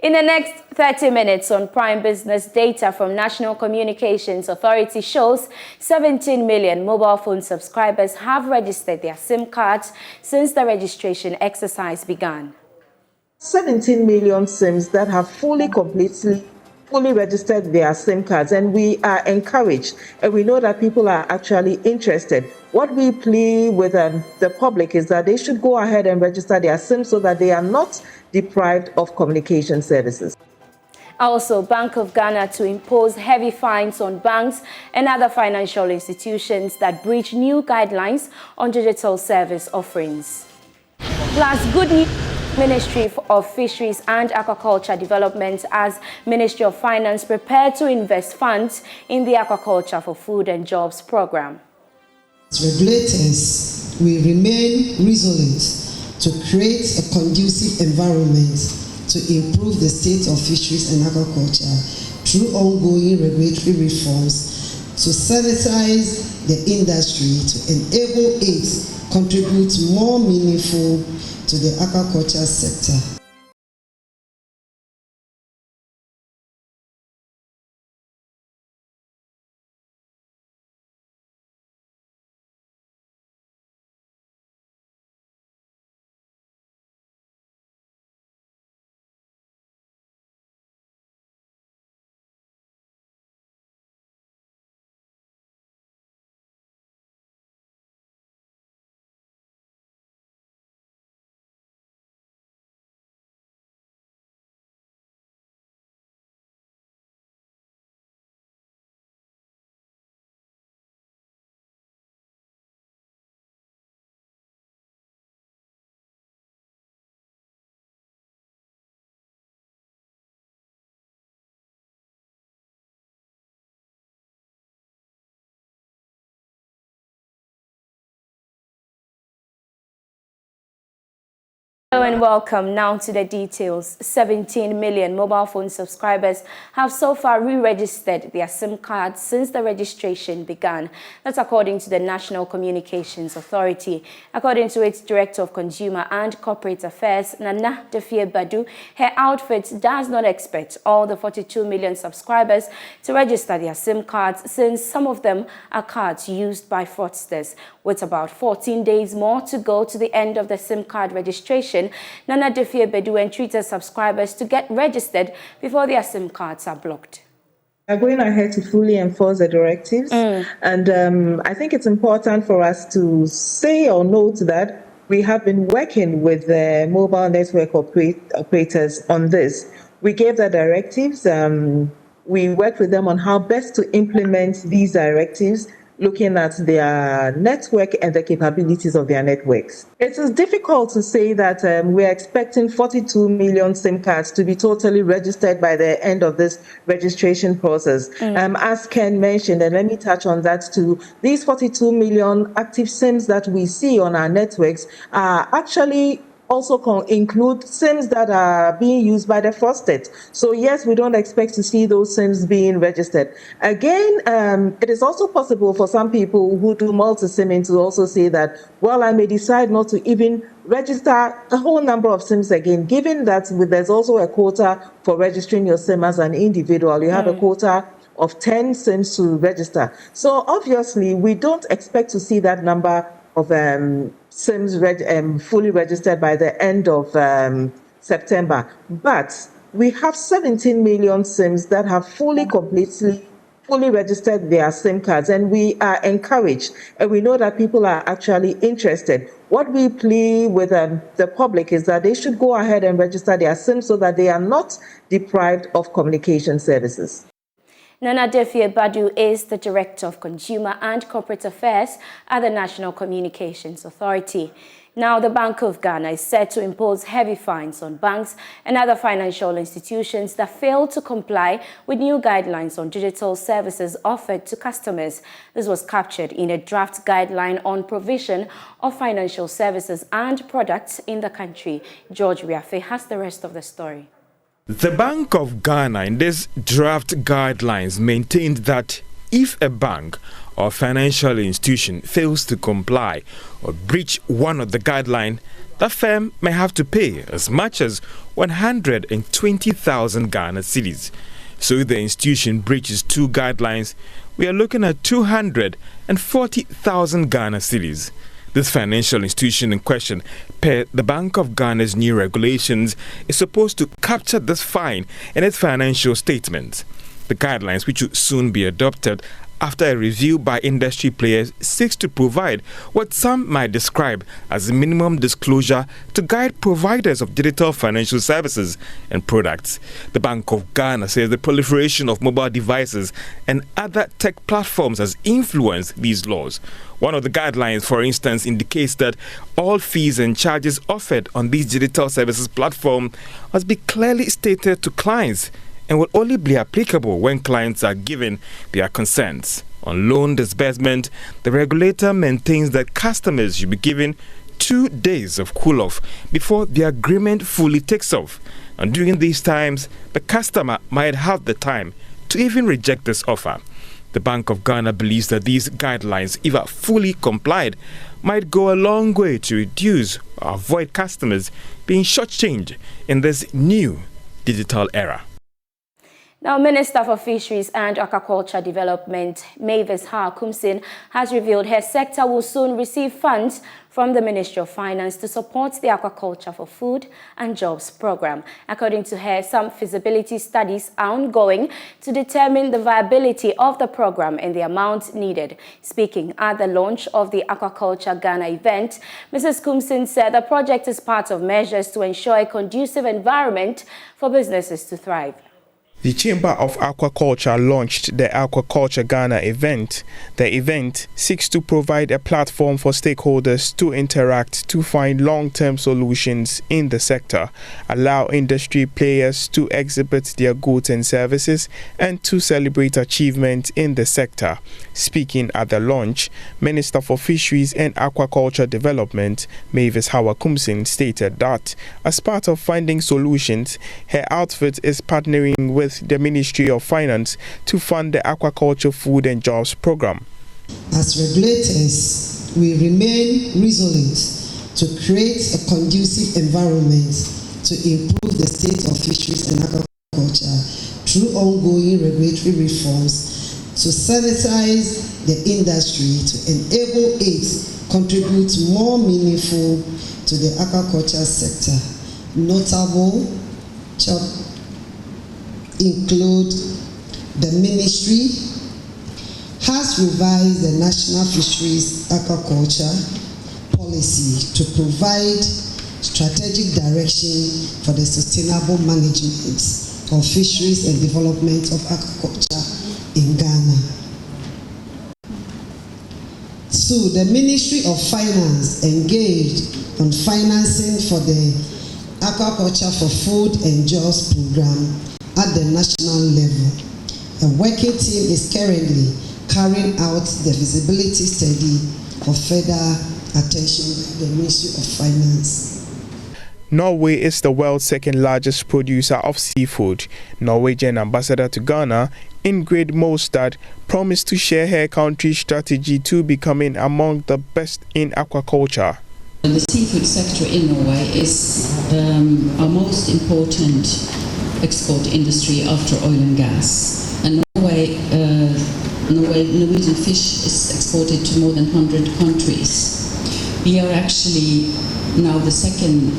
In the next 30 minutes on Prime Business, data from National Communications Authority shows 17 million mobile phone subscribers have registered their SIM cards since the registration exercise began. 17 million SIMs that have fully registered their SIM cards, and we are encouraged, and we know that people are actually interested. What we plea with the public is that they should go ahead and register their SIMs so that they are not deprived of communication services. Also, Bank of Ghana to impose heavy fines on banks and other financial institutions that breach new guidelines on digital service offerings. Plus, good news. Ministry of Fisheries and Aquaculture Development as Ministry of Finance prepared to invest funds in the Aquaculture for Food and Jobs program. As regulators, we remain resolute to create a conducive environment to improve the state of fisheries and aquaculture through ongoing regulatory reforms to sanitize the industry to enable it contribute more meaningful to the aquaculture sector. Hello and welcome now to the details. 17 million mobile phone subscribers have so far re-registered their SIM cards since the registration began. That's according to the National Communications Authority. According to its Director of Consumer and Corporate Affairs, Nana Badu, her outfit does not expect all the 42 million subscribers to register their SIM cards since some of them are cards used by fraudsters. With about 14 days more to go to the end of the SIM card registration, Nana Badu entreated subscribers to get registered before their SIM cards are blocked. We're going ahead to fully enforce the directives, and I think it's important for us to say or note that we have been working with the mobile network operators on this. We gave the directives. We worked with them on how best to implement these directives, looking at their network and the capabilities of their networks. It is difficult to say that we're expecting 42 million SIM cards to be totally registered by the end of this registration process. As Ken mentioned, and let me touch on that too, these 42 million active SIMs that we see on our networks are actually also include SIMs that are being used by the fraudsters. So yes, we don't expect to see those SIMs being registered. Again, it is also possible for some people who do multi-SIMing to also say that, well, I may decide not to even register a whole number of SIMs again, given that there's also a quota for registering your SIM as an individual. You have a quota of 10 SIMs to register. So obviously, we don't expect to see that number of SIMs fully registered by the end of September. But we have 17 million SIMs that have fully registered their SIM cards, and we are encouraged, and we know that people are actually interested. What we plea with the public is that they should go ahead and register their SIMs so that they are not deprived of communication services. Nana Badu is the Director of Consumer and Corporate Affairs at the National Communications Authority. Now, the Bank of Ghana is set to impose heavy fines on banks and other financial institutions that fail to comply with new guidelines on digital services offered to customers. This was captured in a draft guideline on provision of financial services and products in the country. George Riafe has the rest of the story. The Bank of Ghana in this draft guidelines maintained that if a bank or financial institution fails to comply or breach one of the guidelines, the firm may have to pay as much as 120,000 Ghana cedis. So if the institution breaches two guidelines, we are looking at 240,000 Ghana cedis. This financial institution in question, per the Bank of Ghana's new regulations, is supposed to capture this fine in its financial statements. The guidelines, which will soon be adopted after a review by industry players, seeks to provide what some might describe as a minimum disclosure to guide providers of digital financial services and products. The Bank of Ghana says the proliferation of mobile devices and other tech platforms has influenced these laws. One of the guidelines, for instance, indicates that all fees and charges offered on these digital services platforms must be clearly stated to clients and will only be applicable when clients are given their consents. On loan disbursement, the regulator maintains that customers should be given 2 days of cool-off before the agreement fully takes off. And during these times, the customer might have the time to even reject this offer. The Bank of Ghana believes that these guidelines, if are fully complied, might go a long way to reduce or avoid customers being shortchanged in this new digital era. Now, Minister for Fisheries and Aquaculture Development, Mavis Kumsin, has revealed her sector will soon receive funds from the Ministry of Finance to support the Aquaculture for Food and Jobs program. According to her, some feasibility studies are ongoing to determine the viability of the program and the amount needed. Speaking at the launch of the Aquaculture Ghana event, Mrs. Kumsin said the project is part of measures to ensure a conducive environment for businesses to thrive. The Chamber of Aquaculture launched the Aquaculture Ghana event. The event seeks to provide a platform for stakeholders to interact to find long-term solutions in the sector, allow industry players to exhibit their goods and services, and to celebrate achievement in the sector. Speaking at the launch, Minister for Fisheries and Aquaculture Development, Mavis Kumsin, stated that as part of finding solutions, her outfit is partnering with the Ministry of Finance to fund the Aquaculture Food and Jobs program. As regulators, we remain resolute to create a conducive environment to improve the state of fisheries and aquaculture through ongoing regulatory reforms to sanitize the industry to enable it contribute more meaningful to the aquaculture sector. Notable include the ministry has revised the national fisheries aquaculture policy to provide strategic direction for the sustainable management of fisheries and development of aquaculture in Ghana. So the Ministry of Finance engaged on financing for the Aquaculture for Food and Jobs program at the national level. A working team is currently carrying out the feasibility study for further attention by the Ministry of Finance. Norway is the world's second largest producer of seafood. Norwegian ambassador to Ghana, Ingrid Mostad, promised to share her country's strategy to becoming among the best in aquaculture. The seafood sector in Norway is our most important export industry after oil and gas. And Norwegian fish is exported to more than 100 countries. We are actually now the second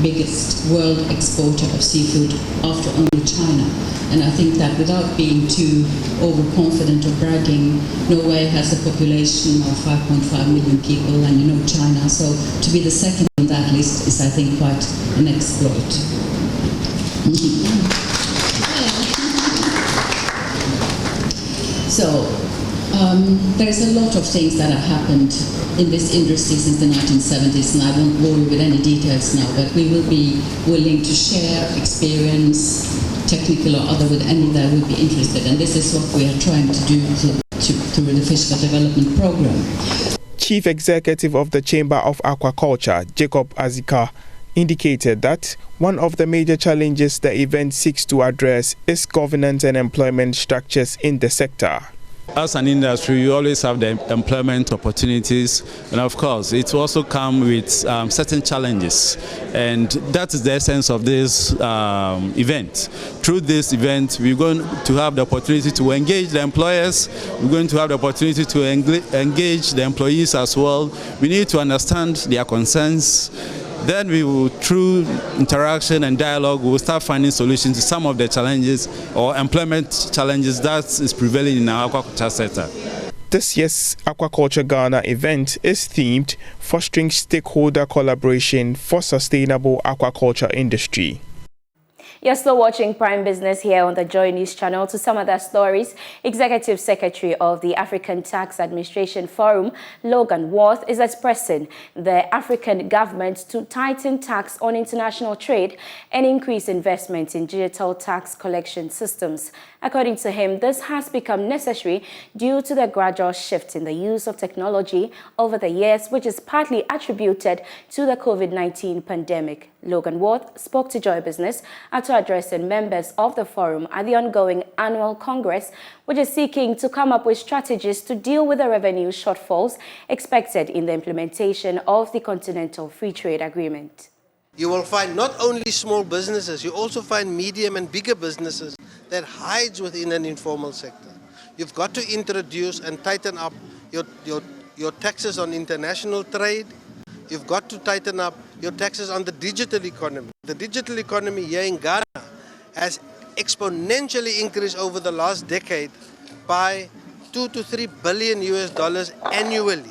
biggest world exporter of seafood after only China. And I think that without being too overconfident or bragging, Norway has a population of 5.5 million people, and you know China. So to be the second on that list is, I think, quite an exploit. So there's a lot of things that have happened in this industry since the 1970s, and I won't bore you with any details now, but we will be willing to share experience, technical or other, with any that would be interested, and this is what we are trying to do through the Fiscal Development Program. Chief Executive of the Chamber of Aquaculture, Jacob Azika, indicated that one of the major challenges the event seeks to address is governance and employment structures in the sector. As an industry, you always have the employment opportunities, and of course, it also comes with certain challenges, and that is the essence of this event. Through this event, we're going to have the opportunity to engage the employers, we're going to have the opportunity to engage the employees as well. We need to understand their concerns. Then we will, through interaction and dialogue, we will start finding solutions to some of the challenges or employment challenges that is prevailing in our aquaculture sector. This year's Aquaculture Ghana event is themed Fostering Stakeholder Collaboration for Sustainable Aquaculture Industry. You're still watching Prime Business here on the Joy News channel. To some other stories, Executive Secretary of the African Tax Administration Forum, Logan Worth, is expressing the African government to tighten tax on international trade and increase investment in digital tax collection systems. According to him, this has become necessary due to the gradual shift in the use of technology over the years, which is partly attributed to the COVID-19 pandemic. Logan Worth spoke to Joy Business after addressing members of the forum at the ongoing annual Congress, which is seeking to come up with strategies to deal with the revenue shortfalls expected in the implementation of the Continental Free Trade Agreement. You will find not only small businesses, you also find medium and bigger businesses that hides within an informal sector. You've got to introduce and tighten up your taxes on international trade. You've got to tighten up your taxes on the digital economy. The digital economy here in Ghana has exponentially increased over the last decade by $2 to $3 billion annually.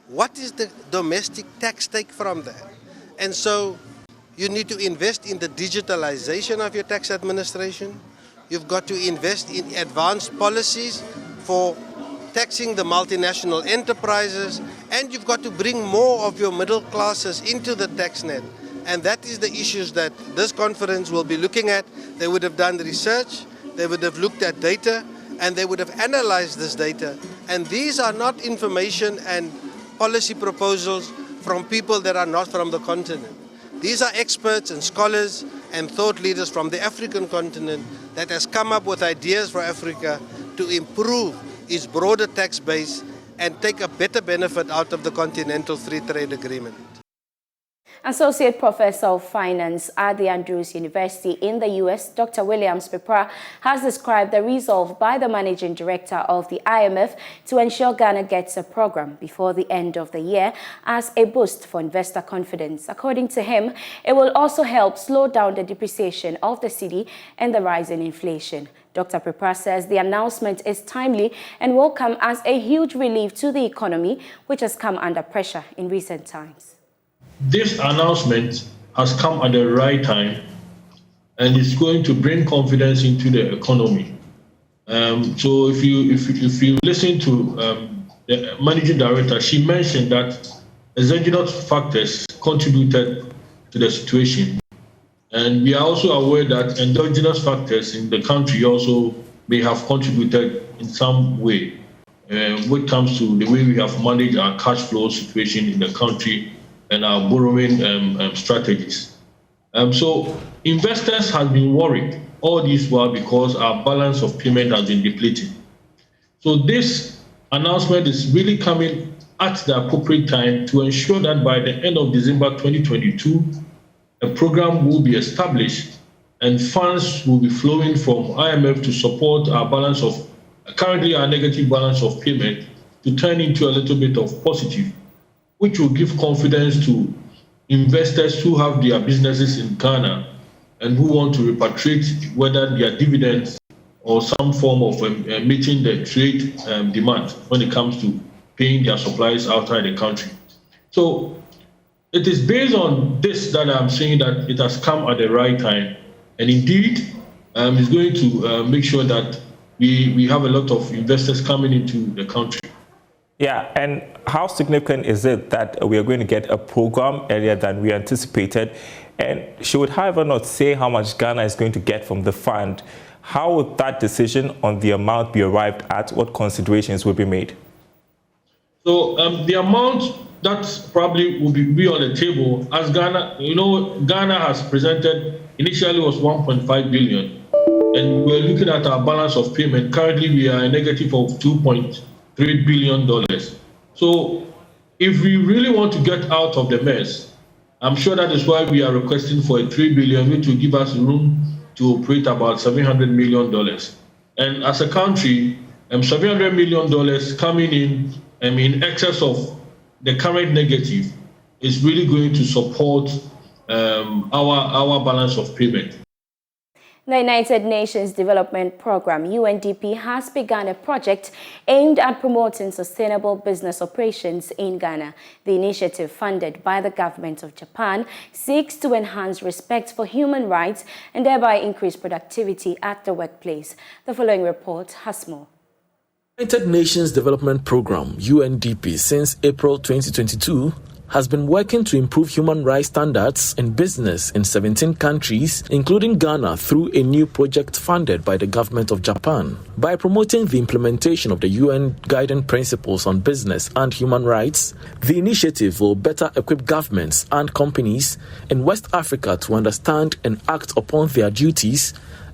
What is the domestic tax take from that? And so you need to invest in the digitalization of your tax administration. You've got to invest in advanced policies for taxing the multinational enterprises, and you've got to bring more of your middle classes into the tax net. And that is the issues that this conference will be looking at. They would have done research, they would have looked at data, and they would have analyzed this data. And these are not information and policy proposals from people that are not from the continent. These are experts and scholars and thought leaders from the African continent that has come up with ideas for Africa to improve its broader tax base and take a better benefit out of the Continental Free Trade Agreement. Associate Professor of Finance at the Andrews University in the U.S., Dr. Williams Pepra, has described the resolve by the Managing Director of the IMF to ensure Ghana gets a program before the end of the year as a boost for investor confidence. According to him, it will also help slow down the depreciation of the cedi and the rise in inflation. Dr. Pepra says the announcement is timely and will come as a huge relief to the economy, which has come under pressure in recent times. This announcement has come at the right time and it's going to bring confidence into the economy. So if you listen to the managing director, she mentioned that exogenous factors contributed to the situation. And we are also aware that endogenous factors in the country also may have contributed in some way when it comes to the way we have managed our cash flow situation in the country and our borrowing strategies. So investors have been worried all this while because our balance of payment has been depleting. So this announcement is really coming at the appropriate time to ensure that by the end of December 2022, a program will be established and funds will be flowing from IMF to support our balance of, currently our negative balance of payment, to turn into a little bit of positive, which will give confidence to investors who have their businesses in Ghana and who want to repatriate whether their dividends or some form of meeting the trade demand when it comes to paying their supplies outside the country. So it is based on this that I'm saying that it has come at the right time. And indeed, it's going to make sure that we have a lot of investors coming into the country. Yeah, and how significant is it that we are going to get a program earlier than we anticipated? And she would, however, not say how much Ghana is going to get from the fund. How would that decision on the amount be arrived at? What considerations will be made? So the amount that probably will be on the table, as Ghana, Ghana has presented, initially was 1.5 billion. and we're looking at our balance of payment. Currently, we are a negative of $2.3 billion. So if we really want to get out of the mess, I'm sure that is why we are requesting for a $3 billion, which will give us room to operate about $700 million. And as a country, $700 million coming in excess of the current negative is really going to support our balance of payment. The United Nations Development Programme, UNDP, has begun a project aimed at promoting sustainable business operations in Ghana. The initiative, funded by the government of Japan, seeks to enhance respect for human rights and thereby increase productivity at the workplace. The following report has more. United Nations Development Programme, UNDP, since April 2022, has been working to improve human rights standards in business in 17 countries, including Ghana, through a new project funded by the government of Japan. By promoting the implementation of the UN Guiding Principles on Business and Human Rights, the initiative will better equip governments and companies in West Africa to understand and act upon their duties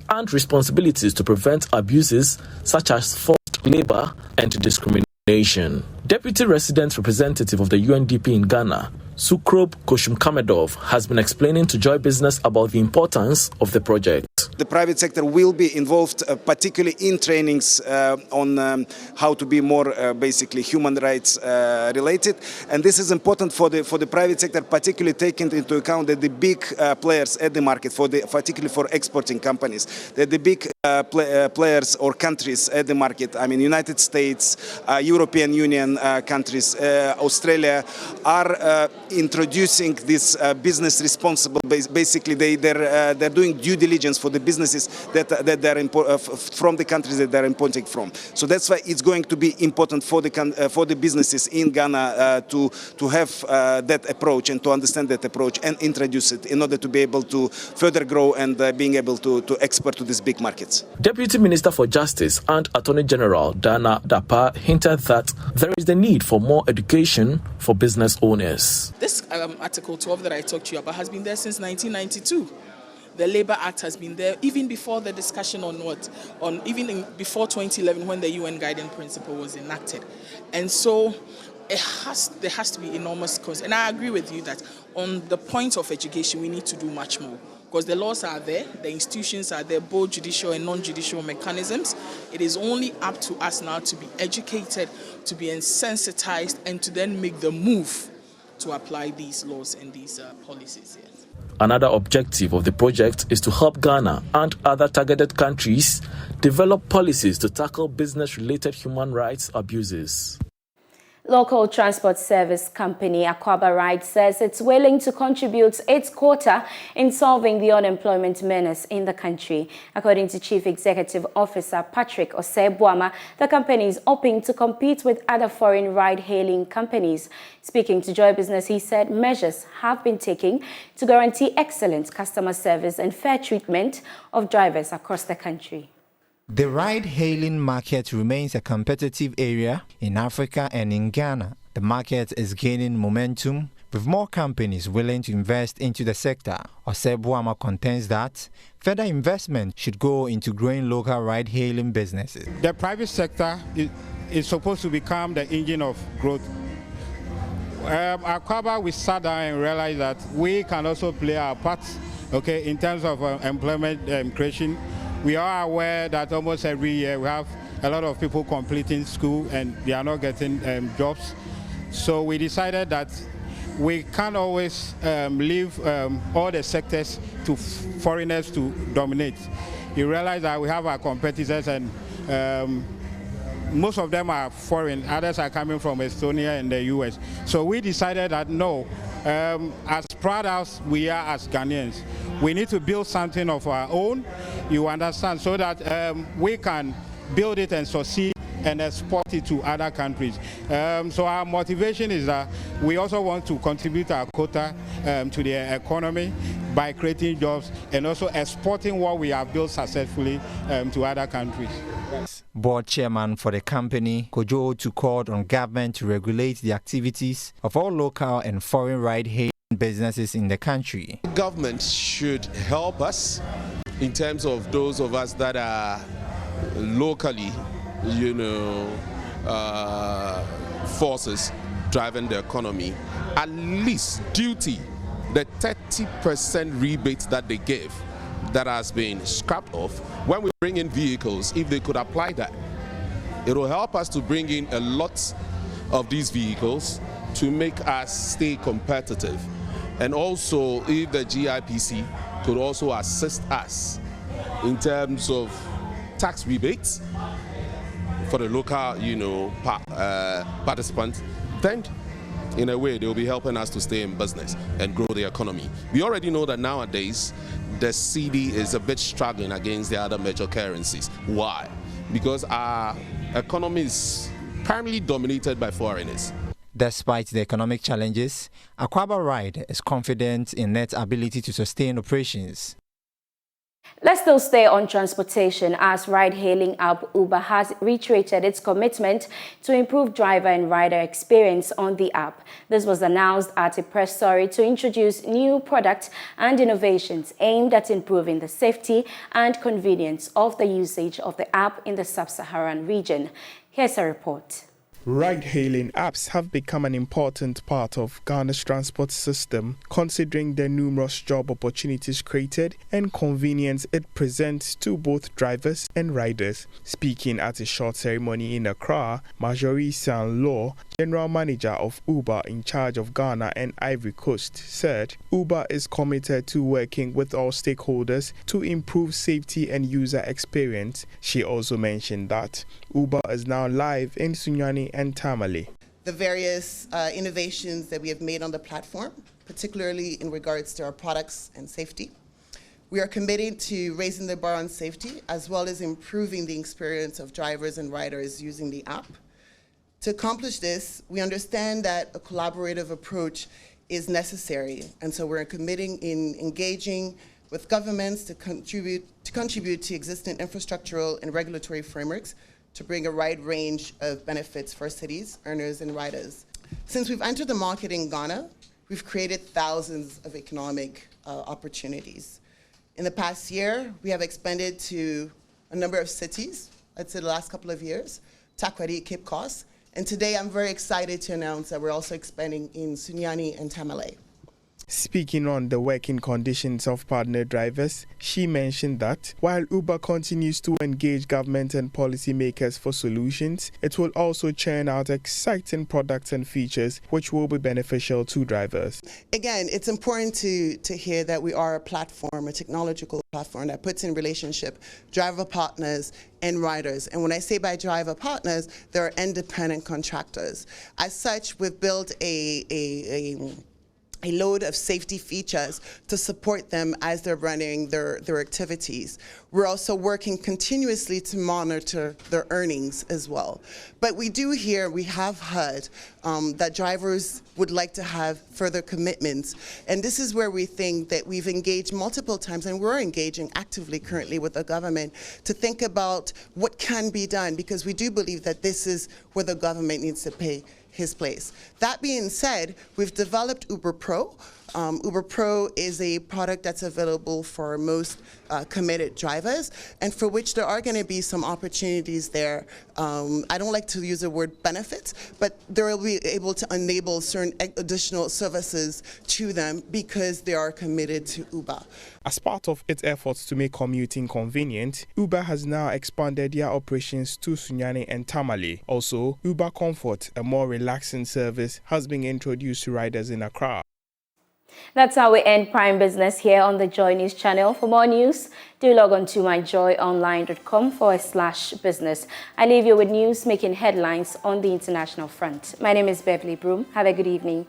and responsibilities to prevent abuses such as forced labor and discrimination. Deputy Resident Representative of the UNDP in Ghana, Sukrob Koshumkamedov, has been explaining to Joy Business about the importance of the project. The private sector will be involved, particularly in trainings on how to be more basically human rights related, and this is important for the private sector, particularly taking into account that the big players at the market, particularly for exporting companies, that the big players or countries at the market, I mean United States, European Union countries, Australia, are introducing this business responsible. Basically, they're doing due diligence for the businesses that they're from the countries that they're importing from. So that's why it's going to be important for the businesses in Ghana to have that approach and to understand that approach and introduce it in order to be able to further grow and being able to export to these big markets. Deputy Minister for Justice and Attorney General Dana Dapa hinted that there is the need for more education for business owners. This Article 12 that I talked to you about has been there since 1992. The Labour Act has been there even before the discussion before 2011 when the UN Guiding Principle was enacted. And so there has to be enormous concern. And I agree with you that on the point of education, we need to do much more. Because the laws are there, the institutions are there, both judicial and non-judicial mechanisms. It is only up to us now to be educated, to be insensitized, and to then make the move to apply these laws and these policies. Yes. Another objective of the project is to help Ghana and other targeted countries develop policies to tackle business-related human rights abuses. Local transport service company Akwaba Ride says it's willing to contribute its quota in solving the unemployment menace in the country. According to Chief Executive Officer Patrick Osei-Boama, the company is hoping to compete with other foreign ride-hailing companies. Speaking to Joy Business, he said measures have been taken to guarantee excellent customer service and fair treatment of drivers across the country. The ride-hailing market remains a competitive area in Africa and in Ghana. The market is gaining momentum with more companies willing to invest into the sector. Osei-Boama contends that further investment should go into growing local ride-hailing businesses. The private sector is supposed to become the engine of growth. Akwaba, we sat down and realized that we can also play our part, in terms of employment creation. We are aware that almost every year we have a lot of people completing school and they are not getting jobs. So we decided that we can't always leave all the sectors to foreigners to dominate. You realize that we have our competitors and most of them are foreign, others are coming from Estonia and the US. So we decided that no, as proud as we are as Ghanaians, we need to build something of our own, you understand, so that we can build it and succeed and export it to other countries. So our motivation is that we also want to contribute our quota to the economy by creating jobs and also exporting what we have built successfully to other countries. Board chairman for the company, Kojo Otu, called on government to regulate the activities of all local and foreign ride-hailing businesses in the country. Government should help us, in terms of those of us that are locally, forces driving the economy, at least duty, the 30% rebate that they give, that has been scrapped off. When we bring in vehicles, if they could apply that, it will help us to bring in a lot of these vehicles to make us stay competitive. And also, if the GIPC could also assist us in terms of tax rebates for the local, participants, then in a way they will be helping us to stay in business and grow the economy. We already know that nowadays the cedi is a bit struggling against the other major currencies. Why? Because our economy is primarily dominated by foreigners. Despite the economic challenges, Akwaba Ride is confident in its ability to sustain operations. Let's still stay on transportation as ride-hailing app Uber has reiterated its commitment to improve driver and rider experience on the app. This was announced at a press story to introduce new products and innovations aimed at improving the safety and convenience of the usage of the app in the sub-Saharan region. Here's a report. Ride-hailing apps have become an important part of Ghana's transport system, considering the numerous job opportunities created and convenience it presents to both drivers and riders. Speaking at a short ceremony in Accra, Marjorie San-Law, General Manager of Uber in charge of Ghana and Ivory Coast, said Uber is committed to working with all stakeholders to improve safety and user experience. She also mentioned that Uber is now live in Sunyani and Tamale. The various innovations that we have made on the platform, particularly in regards to our products and safety. We are committed to raising the bar on safety as well as improving the experience of drivers and riders using the app. To accomplish this, we understand that a collaborative approach is necessary, and so we're committing in engaging with governments to contribute to existing infrastructural and regulatory frameworks to bring a wide range of benefits for cities, earners, and riders. Since we've entered the market in Ghana, we've created thousands of economic opportunities. In the past year, we have expanded to a number of cities, I'd say the last couple of years, Takoradi, Cape Coast, and today I'm very excited to announce that we're also expanding in Sunyani and Tamale. Speaking on the working conditions of partner drivers, she mentioned that while Uber continues to engage government and policymakers for solutions, it will also churn out exciting products and features which will be beneficial to drivers. Again, it's important to hear that we are a platform, a technological platform that puts in relationship driver partners and riders. And when I say by driver partners, they're independent contractors. As such, we've built a load of safety features to support them as they're running their activities. We're also working continuously to monitor their earnings as well. But we have heard that drivers would like to have further commitments. And this is where we think that we've engaged multiple times, and we're engaging actively currently with the government to think about what can be done, because we do believe that this is where the government needs to pay his place. That being said, we've developed Uber Pro. Uber Pro is a product that's available for most committed drivers, and for which there are going to be some opportunities there. I don't like to use the word benefits, but they will be able to enable certain additional services to them because they are committed to Uber. As part of its efforts to make commuting convenient, Uber has now expanded their operations to Sunyani and Tamale. Also, Uber Comfort, a more relaxing service, has been introduced to riders in Accra. That's how we end Prime Business here on the Joy News channel. For more news, do log on to myjoyonline.com/business. I leave you with news making headlines on the international front. My name is Beverly Broohm. Have a good evening.